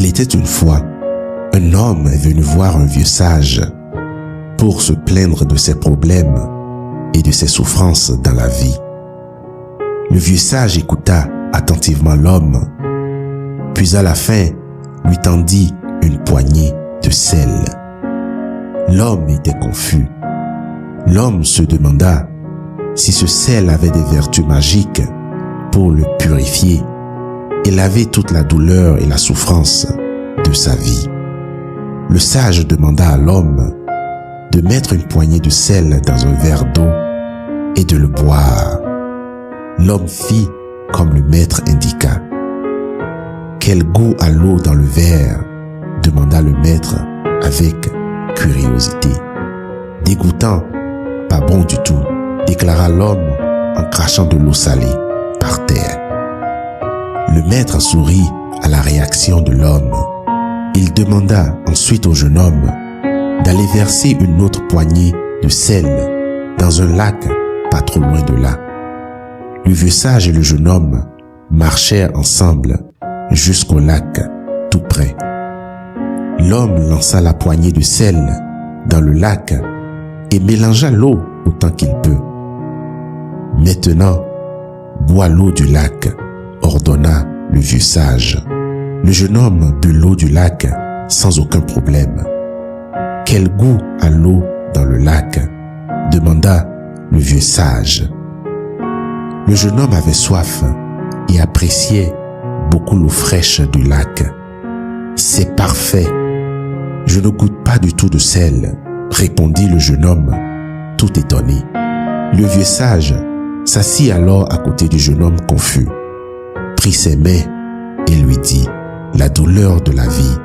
Il était une fois, un homme est venu voir un vieux sage pour se plaindre de ses problèmes et de ses souffrances dans la vie. Le vieux sage écouta attentivement l'homme, puis à la fin lui tendit une poignée de sel. L'homme était confus. L'homme se demanda si ce sel avait des vertus magiques pour le purifier et laver toute la douleur et la souffrance de sa vie. Le sage demanda à l'homme de mettre une poignée de sel dans un verre d'eau et de le boire. L'homme fit comme le maître indiqua. Quel goût a l'eau dans le verre? Demanda le maître avec curiosité. Dégoûtant, pas bon du tout, déclara l'homme en crachant de l'eau salée par terre. Le maître sourit à la réaction de l'homme. Il demanda ensuite au jeune homme d'aller verser une autre poignée de sel dans un lac pas trop loin de là. Le vieux sage et le jeune homme marchèrent ensemble jusqu'au lac tout près. L'homme lança la poignée de sel dans le lac et mélangea l'eau autant qu'il peut. Maintenant, bois l'eau du lac, ordonna le vieux sage. Le jeune homme but l'eau du lac sans aucun problème. Quel goût a l'eau dans le lac? Demanda le vieux sage. Le jeune homme avait soif et appréciait beaucoup l'eau fraîche du lac. C'est parfait. Je ne goûte pas du tout de sel, répondit le jeune homme, tout étonné. Le vieux sage s'assit alors à côté du jeune homme confus, prit ses mains et lui dit: la douleur de la vie,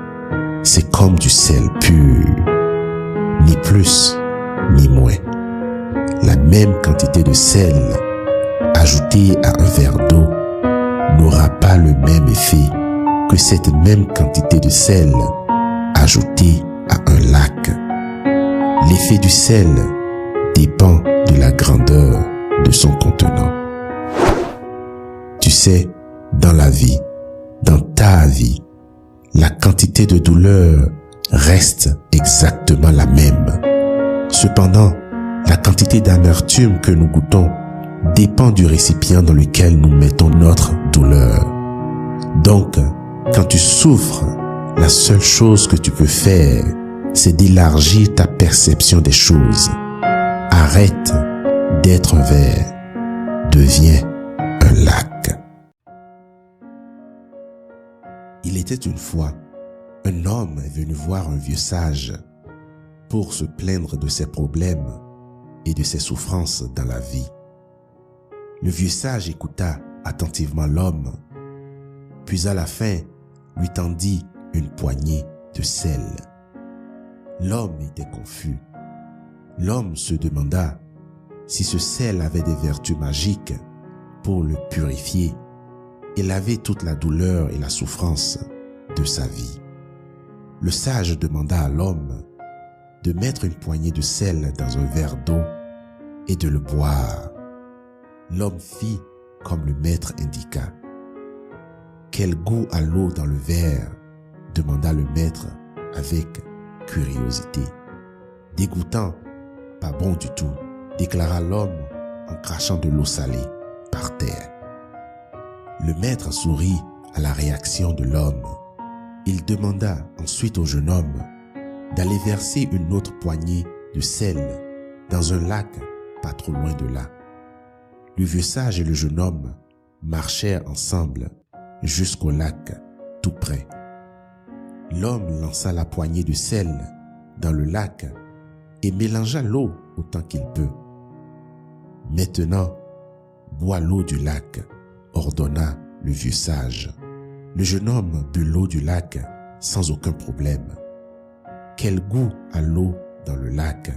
c'est comme du sel pur, ni plus ni moins. La même quantité de sel ajoutée à un verre d'eau n'aura pas le même effet que cette même quantité de sel ajoutée à un lac. L'effet du sel dépend de la grandeur de son contenant. Tu sais, dans la vie, dans ta vie, la quantité de douleur reste exactement la même. Cependant, la quantité d'amertume que nous goûtons dépend du récipient dans lequel nous mettons notre douleur. Donc, quand tu souffres, la seule chose que tu peux faire, c'est d'élargir ta perception des choses. Arrête d'être un verre, deviens un lac. Il était une fois, un homme est venu voir un vieux sage pour se plaindre de ses problèmes et de ses souffrances dans la vie. Le vieux sage écouta attentivement l'homme, puis à la fin lui tendit une poignée de sel. L'homme était confus. L'homme se demanda si ce sel avait des vertus magiques pour le purifier et laver toute la douleur et la souffrance de sa vie. Le sage demanda à l'homme de mettre une poignée de sel dans un verre d'eau et de le boire. L'homme fit comme le maître indiqua. Quel goût a l'eau dans le verre? Demanda le maître avec curiosité. Dégoûtant, pas bon du tout, déclara l'homme en crachant de l'eau salée par terre. Le maître sourit à la réaction de l'homme. Il demanda ensuite au jeune homme d'aller verser une autre poignée de sel dans un lac pas trop loin de là. Le vieux sage et le jeune homme marchèrent ensemble jusqu'au lac tout près. L'homme lança la poignée de sel dans le lac et mélangea l'eau autant qu'il peut. Maintenant, bois l'eau du lac, ordonna le vieux sage. Le jeune homme but l'eau du lac sans aucun problème. Quel goût a l'eau dans le lac?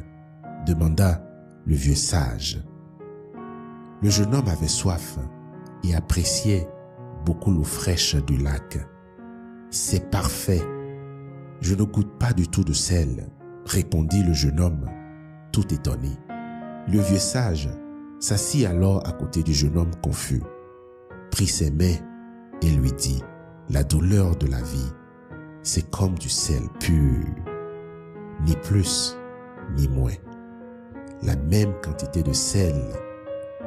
Demanda le vieux sage. Le jeune homme avait soif et appréciait beaucoup l'eau fraîche du lac. C'est parfait. Je ne goûte pas du tout de sel, répondit le jeune homme, tout étonné. Le vieux sage s'assit alors à côté du jeune homme confus, prit ses mains et lui dit: la douleur de la vie, c'est comme du sel pur, ni plus ni moins. La même quantité de sel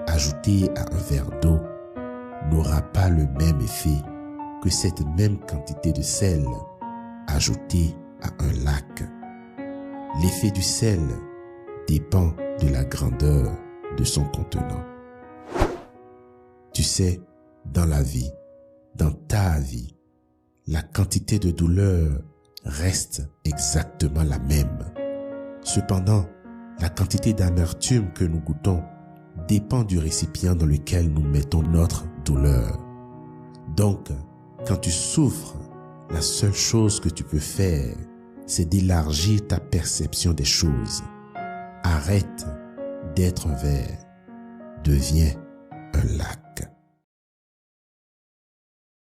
ajoutée à un verre d'eau n'aura pas le même effet que cette même quantité de sel ajoutée à un lac. L'effet du sel dépend de la grandeur de son contenant. Tu sais, dans la vie, dans ta vie, la quantité de douleur reste exactement la même. Cependant, la quantité d'amertume que nous goûtons dépend du récipient dans lequel nous mettons notre douleur. Donc, quand tu souffres, la seule chose que tu peux faire, c'est d'élargir ta perception des choses. Arrête d'être un verre, deviens un lac.